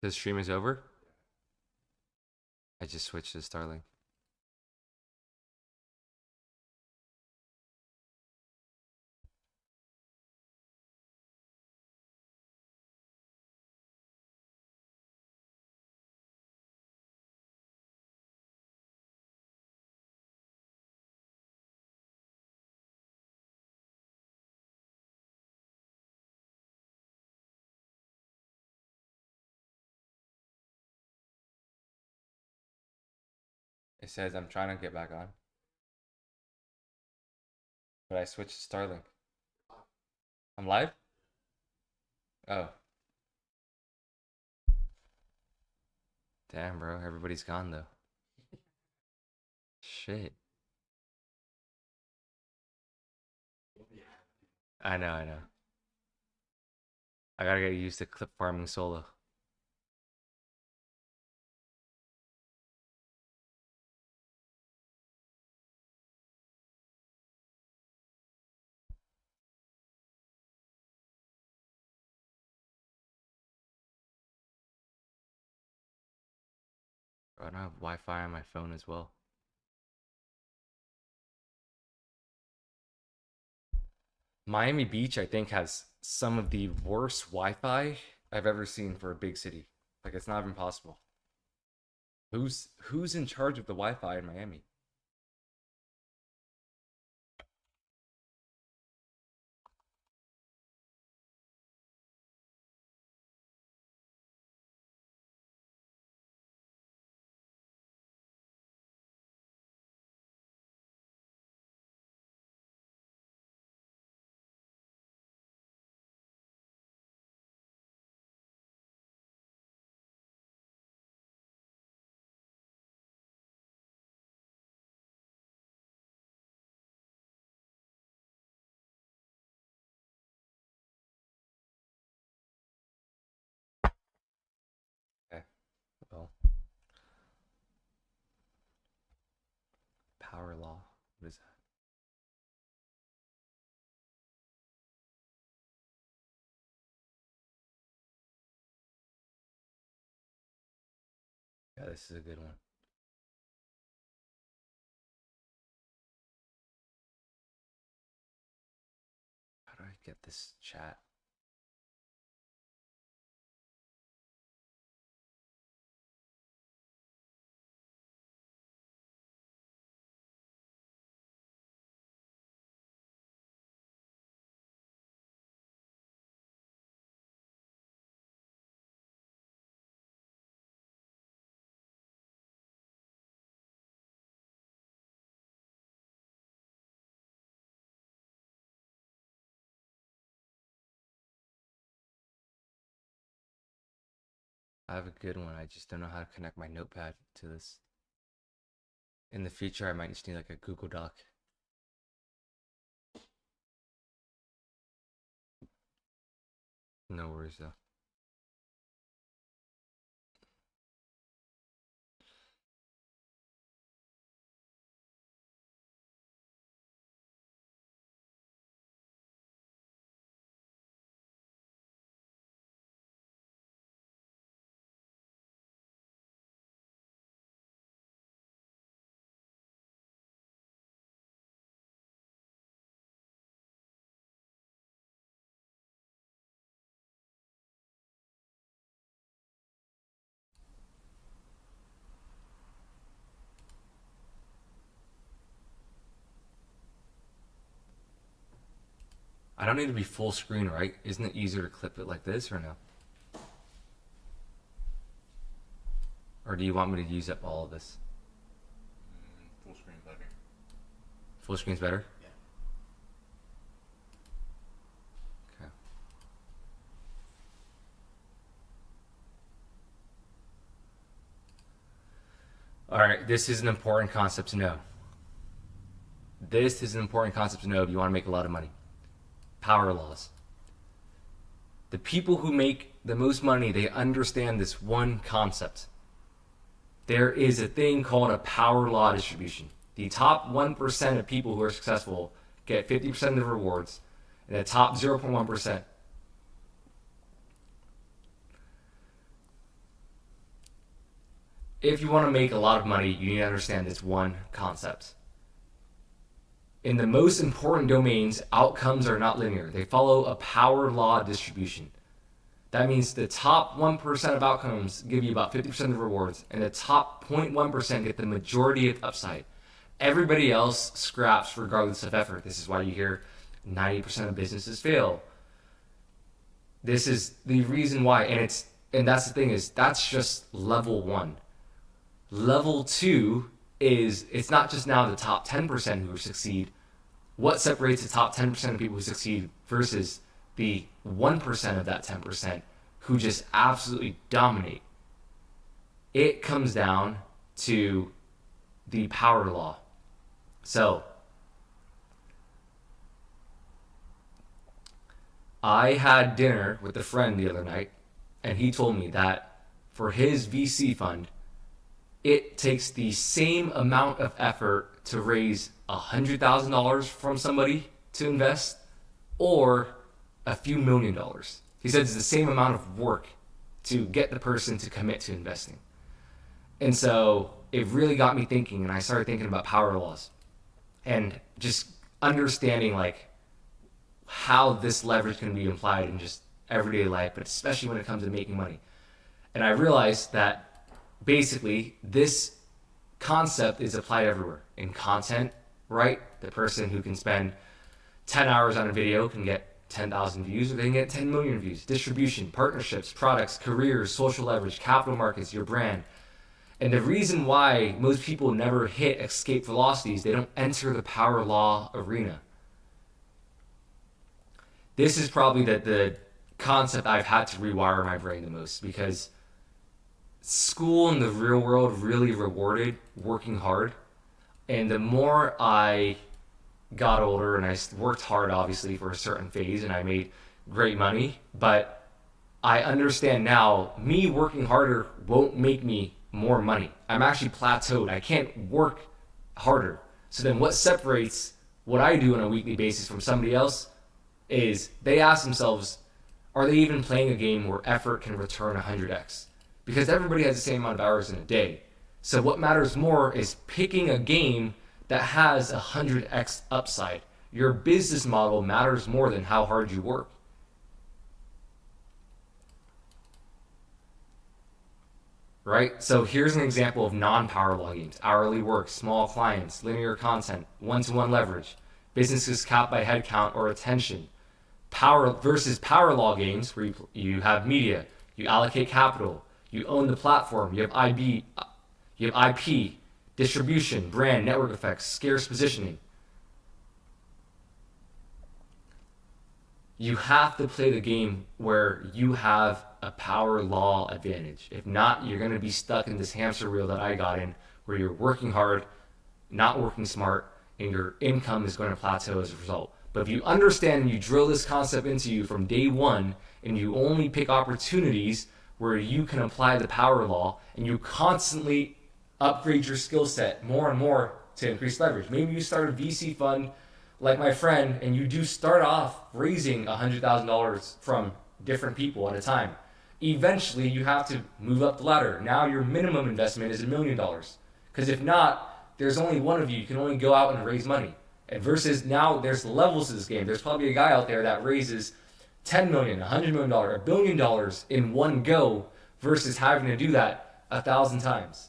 The stream is over? I just switched to Starlink. It says I'm trying to get back on, but I switched to Starlink. I'm live? Oh. Damn, bro. Everybody's gone, though. Shit. I know, I know. I gotta get used to clip farming solo. I don't have Wi-Fi on my phone as well. Miami Beach, I think, has some of the worst Wi-Fi I've ever seen for a big city. Like, it's not even possible. Who's in charge of the Wi-Fi in Miami? Okay, well, power law. What is that? Yeah, this is a good one. How do I get this chat? I have a good one. I just don't know how to connect my notepad to this. In the future, I might just need like a Google Doc. No worries though. I don't need to be full screen, right? Isn't it easier to clip it like this or no? Or do you want me to use up all of this? Full screen better. Full screen's better? Yeah. Okay. All right, this is an important concept to know. This is an important concept to know if you want to make a lot of money. Power laws. The people who make the most money, they understand this one concept. There is a thing called a power law distribution. The top 1% of people who are successful get 50% of the rewards, and the top 0.1% if you want to make a lot of money, you need to understand this one concept. In the most important domains, outcomes are not linear. They follow a power law distribution. That means the top 1% of outcomes give you about 50% of the rewards, and the top 0.1% get the majority of upside. Everybody else scraps regardless of effort. This is why you hear 90% of businesses fail. This is the reason why, and that's the thing is that's just level 1. Level 2 is it's not just now the top 10% who succeed. What separates the top 10% of people who succeed versus the 1% of that 10% who just absolutely dominate? It comes down to the power law. So, I had dinner with a friend the other night, and he told me that for his VC fund, it takes the same amount of effort to raise $100,000 from somebody to invest or a few $1,000,000. He said it's the same amount of work to get the person to commit to investing. And so it really got me thinking, and I started thinking about power laws and just understanding like how this leverage can be applied in just everyday life, but especially when it comes to making money. And I realized that basically this concept is applied everywhere in content, right? The person who can spend 10 hours on a video can get 10,000 views, or they can get 10 million views. Distribution, partnerships, products, careers, social leverage, capital markets, your brand. And the reason why most people never hit escape velocities, they don't enter the power law arena. This is probably the concept I've had to rewire my brain the most, because school in the real world really rewarded working hard. And the more I got older, and I worked hard obviously for a certain phase, and I made great money, but I understand now me working harder won't make me more money. I'm actually plateaued. I can't work harder. So then what separates what I do on a weekly basis from somebody else is they ask themselves, are they even playing a game where effort can return 100x? Because everybody has the same amount of hours in a day. So what matters more is picking a game that has 100x upside. Your business model matters more than how hard you work. Right? So here's an example of non-power law games. Hourly work, small clients, linear content, one-to-one leverage, businesses capped by headcount or attention. Power versus power law games where you have media, you allocate capital, you own the platform, you have IP, distribution, brand, network effects, scarce positioning. You have to play the game where you have a power law advantage. If not, you're going to be stuck in this hamster wheel that I got in, where you're working hard, not working smart, and your income is going to plateau as a result. But if you understand and you drill this concept into you from day one, and you only pick opportunities where you can apply the power law, and you constantly upgrade your skill set more and more to increase leverage. Maybe you start a VC fund like my friend, and you do start off raising $100,000 from different people at a time. Eventually, you have to move up the ladder. Now your minimum investment is $1 million. Because if not, there's only one of you. You can only go out and raise money. And versus now, there's levels to this game. There's probably a guy out there that raises $10 million, $100 million, $1 billion in one go versus having to do that 1,000 times.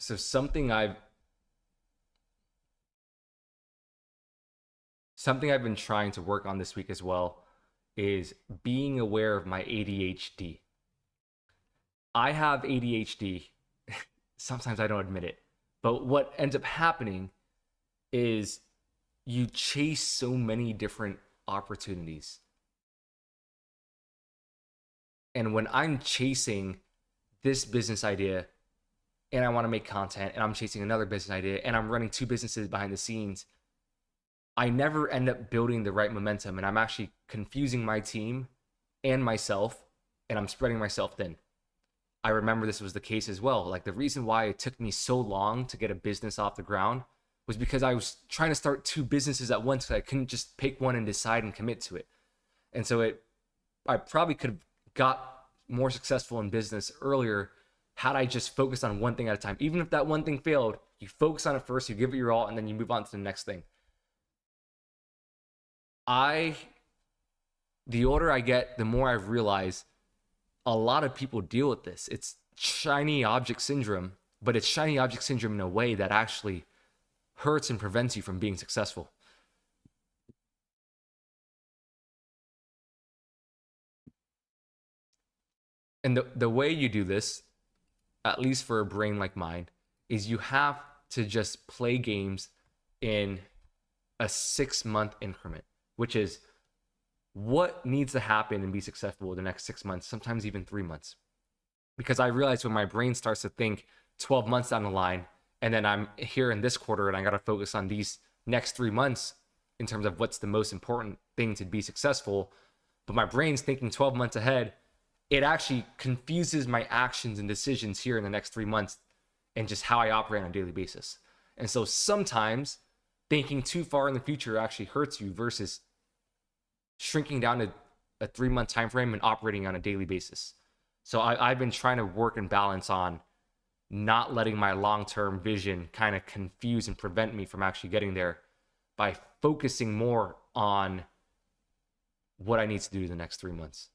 So something I've been trying to work on this week as well is being aware of my ADHD. I have ADHD. Sometimes I don't admit it. But what ends up happening is you chase so many different opportunities. And when I'm chasing this business idea and I want to make content and I'm chasing another business idea and I'm running two businesses behind the scenes, I never end up building the right momentum and I'm actually confusing my team and myself and I'm spreading myself thin. I remember this was the case as well. Like the reason why it took me so long to get a business off the ground was because I was trying to start two businesses at once. So I couldn't just pick one and decide and commit to it. And so I probably could have got more successful in business earlier had I just focused on one thing at a time. Even if that one thing failed, you focus on it first, you give it your all, and then you move on to the next thing. The older I get, the more I realize a lot of people deal with this. It's shiny object syndrome, but it's shiny object syndrome in a way that actually hurts and prevents you from being successful. And the way you do this, at least for a brain like mine, is you have to just play games in a 6-month increment, which is what needs to happen and be successful the next 6 months, sometimes even 3 months. Because I realize when my brain starts to think 12 months down the line, and then I'm here in this quarter and I got to focus on these next 3 months in terms of what's the most important thing to be successful, but my brain's thinking 12 months ahead, it actually confuses my actions and decisions here in the next 3 months and just how I operate on a daily basis. And so sometimes thinking too far in the future actually hurts you versus shrinking down to a 3-month time frame and operating on a daily basis. So I've been trying to work and balance on not letting my long-term vision kind of confuse and prevent me from actually getting there by focusing more on what I need to do the next 3 months.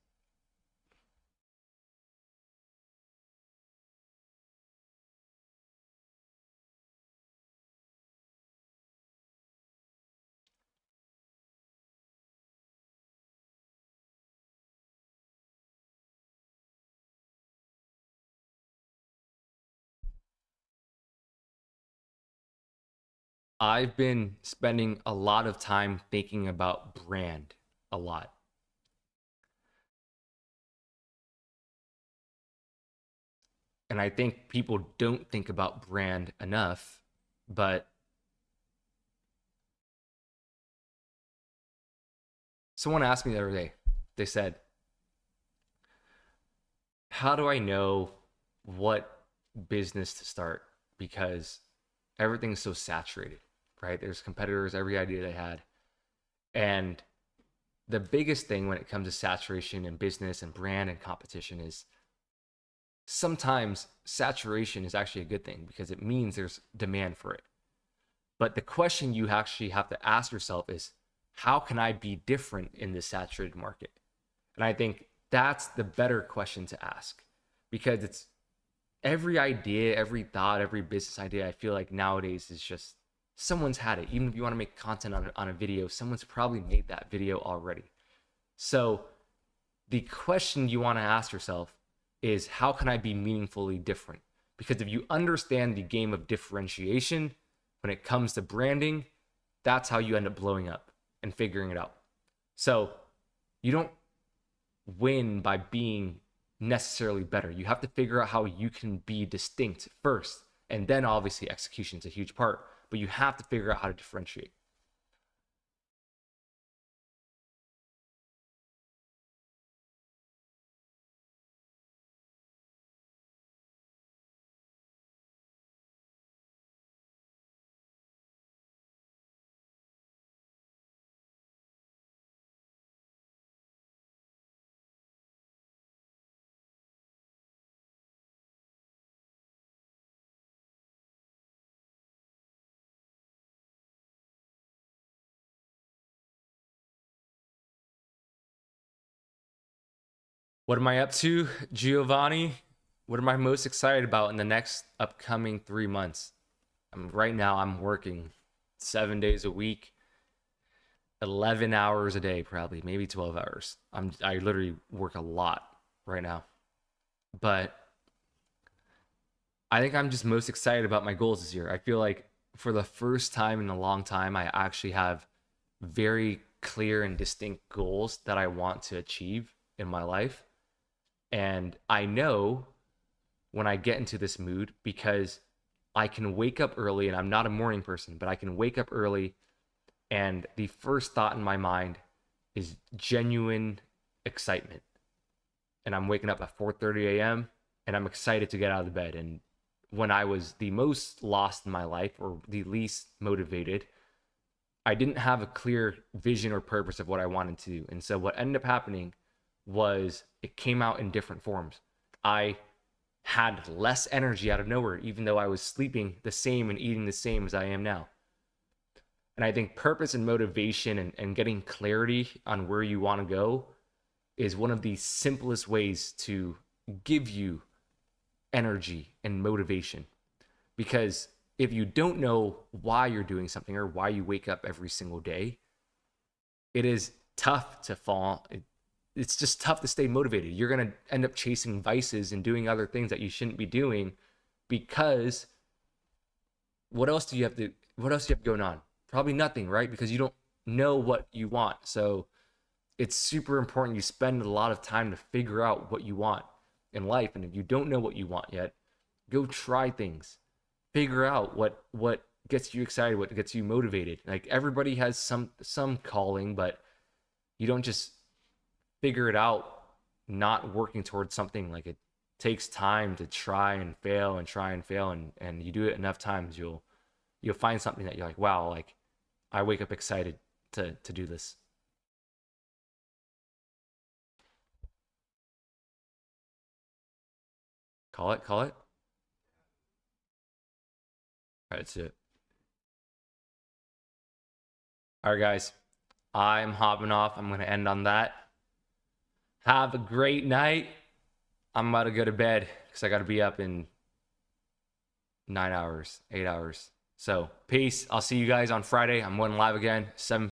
I've been spending a lot of time thinking about brand a lot. And I think people don't think about brand enough, but someone asked me the other day, they said, how do I know what business to start? Because everything's so saturated, right? There's competitors, every idea they had. And the biggest thing when it comes to saturation in business and brand and competition is sometimes saturation is actually a good thing because it means there's demand for it. But the question you actually have to ask yourself is, how can I be different in this saturated market? And I think that's the better question to ask, because it's every idea, every thought, every business idea, I feel like nowadays is just someone's had it. Even if you want to make content on a video, someone's probably made that video already. So the question you want to ask yourself is, how can I be meaningfully different? Because if you understand the game of differentiation when it comes to branding, that's how you end up blowing up and figuring it out. So you don't win by being necessarily better. You have to figure out how you can be distinct first, and then obviously execution is a huge part, but you have to figure out how to differentiate. What am I up to, Giovanni? What am I most excited about in the next upcoming 3 months? Right now, I'm working 7 days a week, 11 hours a day, probably, maybe 12 hours. I literally work a lot right now. But I think I'm just most excited about my goals this year. I feel like for the first time in a long time, I actually have very clear and distinct goals that I want to achieve in my life. And I know when I get into this mood because I can wake up early, and I'm not a morning person, but I can wake up early and the first thought in my mind is genuine excitement. And I'm waking up at 4:30 a.m. and I'm excited to get out of the bed. And when I was the most lost in my life or the least motivated, I didn't have a clear vision or purpose of what I wanted to do. And so what ended up happening was it came out in different forms. I had less energy out of nowhere, even though I was sleeping the same and eating the same as I am now. And I think purpose and motivation and getting clarity on where you want to go is one of the simplest ways to give you energy and motivation. Because if you don't know why you're doing something or why you wake up every single day, it is tough to fall. It's just tough to stay motivated. You're going to end up chasing vices and doing other things that you shouldn't be doing because what else do you have going on? Probably nothing, right? Because you don't know what you want. So it's super important you spend a lot of time to figure out what you want in life. And if you don't know what you want yet, go try things. Figure out what gets you excited, what gets you motivated. Like everybody has some calling, but you don't just figure it out not working towards something. Like it takes time to try and fail and you do it enough times, you'll find something that you're like, wow, like I wake up excited to do this. Call it. All right, that's it. All right, guys, I'm hopping off. I'm gonna end on that. Have a great night. I'm about to go to bed because I got to be up in 9 hours, 8 hours. So peace. I'll see you guys on Friday. I'm going live again, 7